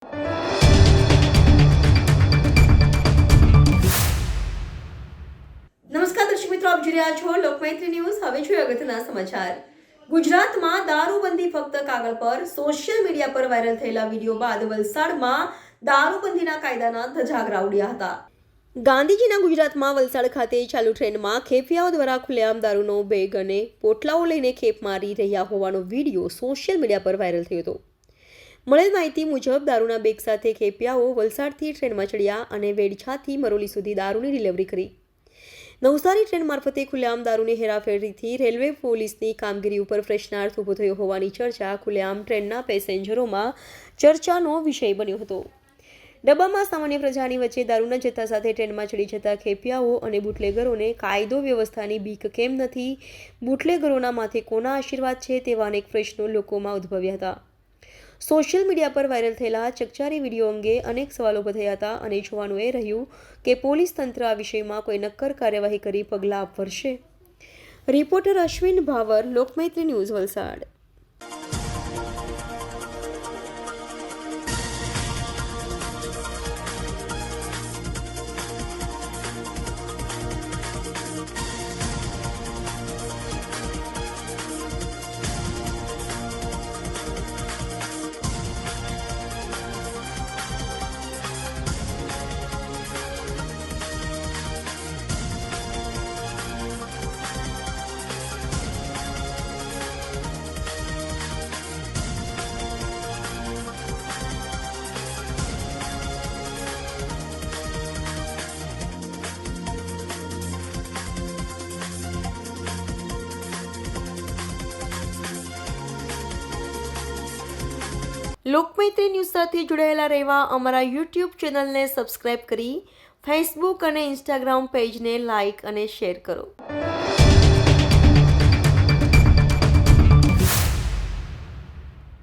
નમસ્કાર દર્શક મિત્રો, આપ જોઈ રહ્યા છો લોકમૈત્રી ન્યૂઝ। હવે જોઈએ અગત્યના સમાચાર। ગુજરાતમાં દારૂબંધી ફક્ત કાગળ પર, સોશિયલ મીડિયા પર વાયરલ થયેલા વિડીયો બાદ વલસાડમાં દારૂબંધીના કાયદાના ધજાગરા ઉડ્યા હતા। ગાંધીજીના ગુજરાતમાં વલસાડ ખાતે ચાલુ ટ્રેનમાં ખેપિયાઓ દ્વારા ખુલ્લેઆમ દારૂનો બેગ અને પોટલાઓ લઈને ખેપ મારી રહ્યા હોવાનો વિડીયો સોશિયલ મીડિયા પર વાયરલ થયો હતો। મળેલ માહિતી મુજબ દારૂના બેગ સાથે ખેપિયાઓ વલસાડથી ટ્રેનમાં ચડ્યા અને વેડછાથી મરોલી સુધી દારૂની ડિલિવરી કરી। નવસારી ટ્રેન મારફતે ખુલ્લેઆમ દારૂની હેરાફેરીથી રેલવે પોલીસની કામગીરી ઉપર પ્રશ્નાર્થ ઊભો થયો હોવાની ચર્ચા ખુલ્લેઆમ ટ્રેનના પેસેન્જરોમાં ચર્ચાનો વિષય બન્યો હતો। ડબ્બામાં સામાન્ય પ્રજાની વચ્ચે દારૂના જથ્થા સાથે ટ્રેનમાં ચડી જતા ખેપિયાઓ અને બુટલેગરોને કાયદો વ્યવસ્થાની બીક કેમ નથી, બુટલેગરોના માથે કોના આશીર્વાદ છે, તેવા અનેક પ્રશ્નો લોકોમાં ઉદ્ભવ્યા હતા। સોશિયલ મીડિયા પર વાયરલ થયેલા ચકચારી વિડીયો અંગે અનેક સવાલો ઉભા થયા હતા અને જોવાનું એ રહ્યું કે પોલીસ તંત્ર આ વિષયમાં કોઈ નક્કર કાર્યવાહી કરી પગલાં ભરશે। Reporter Ashwin power, Lokmaitri news, Valsad. Lokmaitri news સાથે જોડાયેલા રહેવા અમારા યુટ્યુબ ચેનલને સબસ્ક્રાઇબ કરી ફેસબુક અને ઇન્સ્ટાગ્રામ પેજને લાઇક અને શેર કરો।